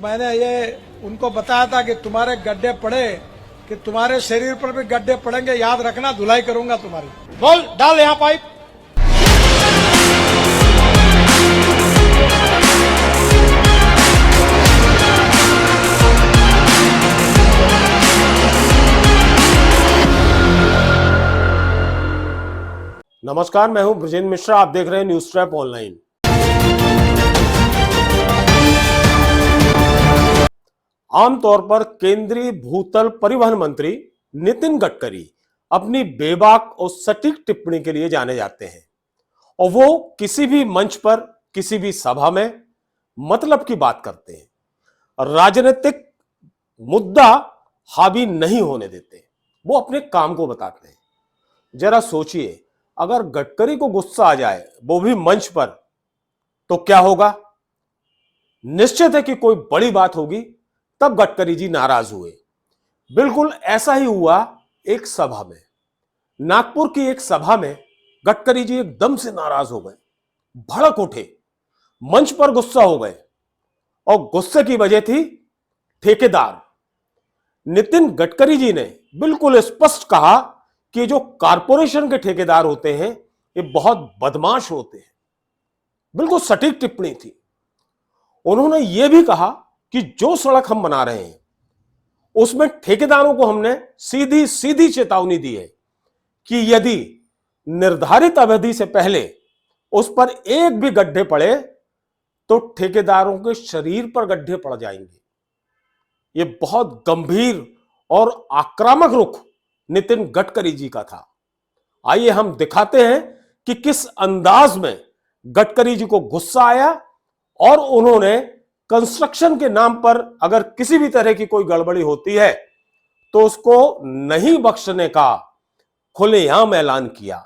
मैंने ये उनको बताया था कि तुम्हारे गड्ढे पड़े कि तुम्हारे शरीर पर भी गड्ढे पड़ेंगे, याद रखना, धुलाई करूंगा तुम्हारी। बोल, डाल यहाँ पाइप। नमस्कार, मैं हूं ब्रजेंद्र मिश्रा। आप देख रहे हैं न्यूज ट्रैप ऑनलाइन। आमतौर पर केंद्रीय भूतल परिवहन मंत्री नितिन गडकरी अपनी बेबाक और सटीक टिप्पणी के लिए जाने जाते हैं और वो किसी भी मंच पर, किसी भी सभा में मतलब की बात करते हैं। राजनीतिक मुद्दा हावी नहीं होने देते, वो अपने काम को बताते हैं। जरा सोचिए, अगर गडकरी को गुस्सा आ जाए, वो भी मंच पर, तो क्या होगा? निश्चित है कि कोई बड़ी बात होगी। तब गडकरी जी नाराज हुए। बिल्कुल ऐसा ही हुआ एक सभा में। नागपुर की एक सभा में गडकरी जी एकदम से नाराज हो गए, भड़क उठे, मंच पर गुस्सा हो गए और गुस्से की वजह थी ठेकेदार। नितिन गडकरी जी ने बिल्कुल स्पष्ट कहा कि जो कारपोरेशन के ठेकेदार होते हैं ये बहुत बदमाश होते हैं। बिल्कुल सटीक टिप्पणी थी। उन्होंने यह भी कहा कि जो सड़क हम बना रहे हैं उसमें ठेकेदारों को हमने सीधी सीधी चेतावनी दी है कि यदि निर्धारित अवधि से पहले उस पर एक भी गड्ढे पड़े तो ठेकेदारों के शरीर पर गड्ढे पड़ जाएंगे। यह बहुत गंभीर और आक्रामक रुख नितिन गडकरी जी का था। आइए हम दिखाते हैं कि किस अंदाज में गडकरी जी को गुस्सा आया और उन्होंने कंस्ट्रक्शन के नाम पर अगर किसी भी तरह की कोई गड़बड़ी होती है तो उसको नहीं बख्शने का खुलेआम ऐलान किया।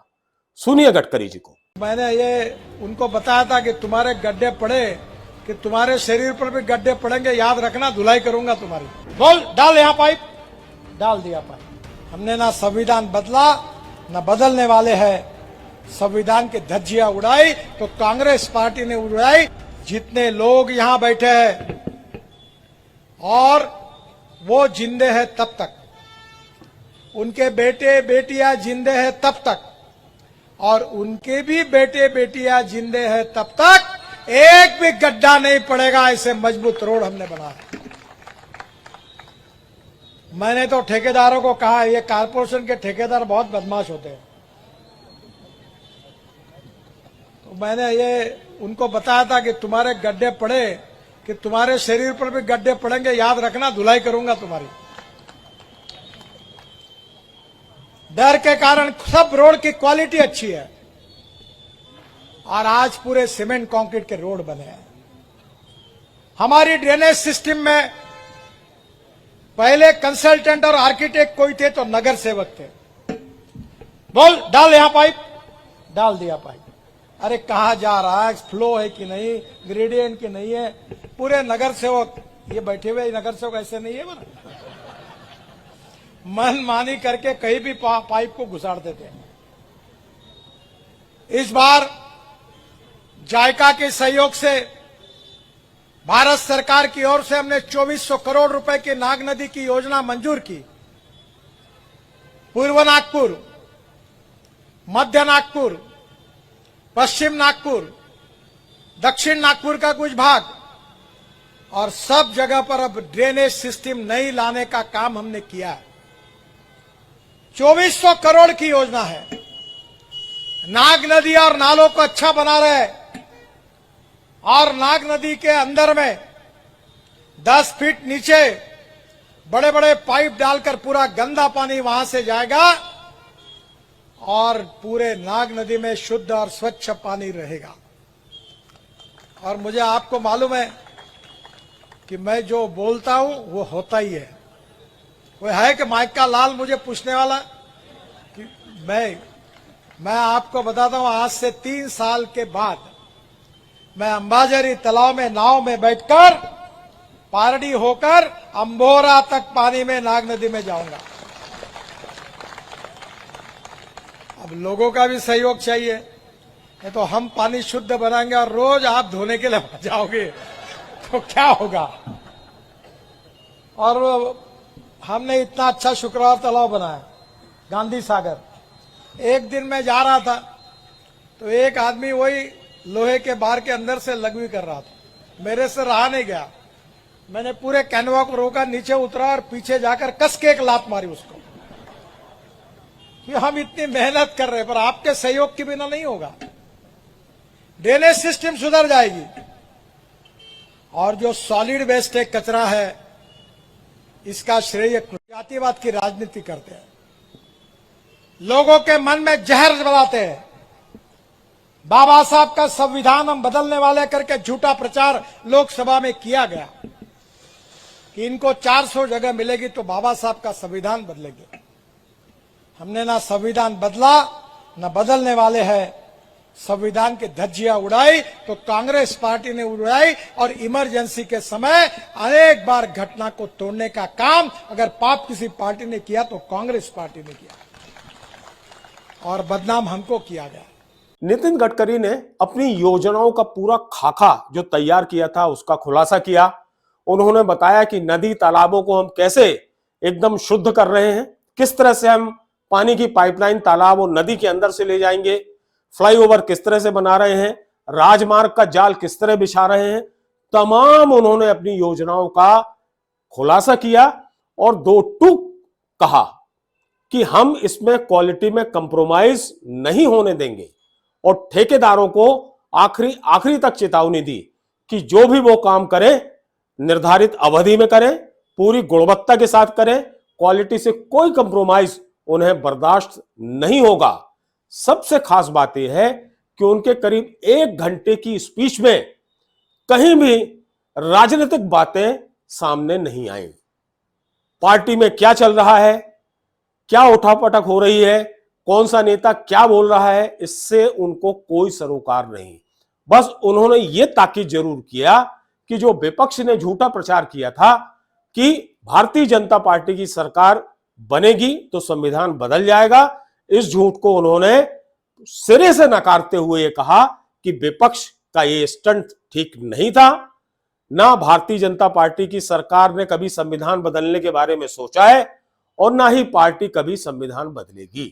सुनिए गडकरी जी को। मैंने ये उनको बताया था कि तुम्हारे गड्ढे पड़े कि तुम्हारे शरीर पर भी गड्ढे पड़ेंगे, याद रखना, धुलाई करूंगा तुम्हारी। बोल, डाल यहाँ पाइप। डाल दिया पाइप। हमने ना संविधान बदला ना बदलने वाले हैं। संविधान की धज्जियां उड़ाई तो कांग्रेस पार्टी ने उड़ाई। जितने लोग यहां बैठे हैं और वो जिंदे हैं तब तक, उनके बेटे बेटियां जिंदे हैं तब तक, और उनके भी बेटे बेटियां जिंदे हैं तब तक एक भी गड्ढा नहीं पड़ेगा। ऐसे मजबूत रोड हमने बनाया। मैंने तो ठेकेदारों को कहा, ये कारपोरेशन के ठेकेदार बहुत बदमाश होते हैं। तो मैंने ये उनको बताया था कि तुम्हारे गड्ढे पड़े कि तुम्हारे शरीर पर भी गड्ढे पड़ेंगे, याद रखना, धुलाई करूंगा तुम्हारी। डर के कारण सब रोड की क्वालिटी अच्छी है और आज पूरे सीमेंट कंक्रीट के रोड बने हैं। हमारी ड्रेनेज सिस्टम में पहले कंसल्टेंट और आर्किटेक्ट कोई थे तो नगर सेवक थे। बोल, डाल यहां पाइप। डाल दिया पाइप। अरे कहां जा रहा है, फ्लो है कि नहीं, ग्रेडियंट की नहीं है। पूरे नगर सेवक ये बैठे हुए नगर सेवक ऐसे नहीं है, मन मानी करके कहीं भी पाइप को घुसाड़ देते हैं। इस बार जायका के सहयोग से भारत सरकार की ओर से हमने 2400 करोड़ रुपए की नाग नदी की योजना मंजूर की। पूर्व नागपुर, मध्य नागपुर, पश्चिम नागपुर, दक्षिण नागपुर का कुछ भाग और सब जगह पर अब ड्रेनेज सिस्टम नहीं लाने का काम हमने किया है। 2400 करोड़ की योजना है। नाग नदी और नालों को अच्छा बना रहे हैं और नाग नदी के अंदर में 10 फीट नीचे बड़े बड़े पाइप डालकर पूरा गंदा पानी वहां से जाएगा और पूरे नाग नदी में शुद्ध और स्वच्छ पानी रहेगा। और मुझे आपको मालूम है कि मैं जो बोलता हूं वो होता ही है। वो है कि माइक का लाल मुझे पूछने वाला कि मैं आपको बताता हूं, आज से 3 साल के बाद मैं अंबाझरी तालाब में नाव में बैठकर पारडी होकर अंबोरा तक पानी में नाग नदी में जाऊंगा। अब लोगों का भी सहयोग चाहिए, नहीं तो हम पानी शुद्ध बनाएंगे और रोज आप धोने के लिए जाओगे तो क्या होगा? और हमने इतना अच्छा शुक्रवार तालाब बनाया गांधी सागर। एक दिन मैं जा रहा था तो एक आदमी वही लोहे के बार के अंदर से लगवी कर रहा था, मेरे से रहा नहीं गया। मैंने पूरे कैनवा को रोका, नीचे उतरा और पीछे जाकर कस के एक लात मारी उसको कि हम इतनी मेहनत कर रहे हैं पर आपके सहयोग के बिना नहीं होगा। ड्रेनेज सिस्टम सुधर जाएगी और जो सॉलिड वेस्ट एक कचरा है इसका श्रेय जातिवाद की राजनीति करते हैं, लोगों के मन में जहर बनाते हैं। बाबा साहब का संविधान हम बदलने वाले करके झूठा प्रचार लोकसभा में किया गया कि इनको 400 जगह मिलेगी तो बाबा साहब का संविधान बदलेगी। हमने ना संविधान बदला ना बदलने वाले हैं। संविधान की धज्जियां उड़ाई तो कांग्रेस पार्टी ने उड़ाई और इमरजेंसी के समय अनेक बार घटना को तोड़ने का काम अगर पाप किसी पार्टी ने किया तो कांग्रेस पार्टी ने किया और बदनाम हमको किया गया। नितिन गडकरी ने अपनी योजनाओं का पूरा खाका जो तैयार किया था उसका खुलासा किया। उन्होंने बताया कि नदी तालाबों को हम कैसे एकदम शुद्ध कर रहे हैं, किस तरह से हम पानी की पाइपलाइन तालाब और नदी के अंदर से ले जाएंगे, फ्लाईओवर किस तरह से बना रहे हैं, राजमार्ग का जाल किस तरह बिछा रहे हैं। तमाम उन्होंने अपनी योजनाओं का खुलासा किया और दो टूक कहा कि हम इसमें क्वालिटी में कंप्रोमाइज नहीं होने देंगे और ठेकेदारों को आखिरी तक चेतावनी दी कि जो भी वो काम करें निर्धारित अवधि में करें, पूरी गुणवत्ता के साथ करें, क्वालिटी से कोई कंप्रोमाइज उन्हें बर्दाश्त नहीं होगा। सबसे खास बात यह है कि उनके करीब 1 घंटे की स्पीच में कहीं भी राजनीतिक बातें सामने नहीं आई। पार्टी में क्या चल रहा है, क्या उठापटक हो रही है, कौन सा नेता क्या बोल रहा है, इससे उनको कोई सरोकार नहीं। बस उन्होंने ये ताकीद जरूर किया कि जो विपक्ष ने झूठा प्रचार किया था कि भारतीय जनता पार्टी की सरकार बनेगी तो संविधान बदल जाएगा, इस झूठ को उन्होंने सिरे से नकारते हुए ये कहा कि विपक्ष का ये स्टंट ठीक नहीं था। ना भारतीय जनता पार्टी की सरकार ने कभी संविधान बदलने के बारे में सोचा है और ना ही पार्टी कभी संविधान बदलेगी।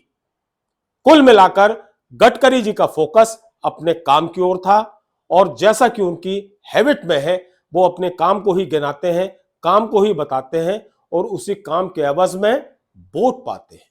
कुल मिलाकर गडकरी जी का फोकस अपने काम की ओर था और जैसा कि उनकी हैबिट में है वो अपने काम को ही गिनाते हैं, काम को ही बताते हैं और उसी काम के एवज में वोट पाते हैं।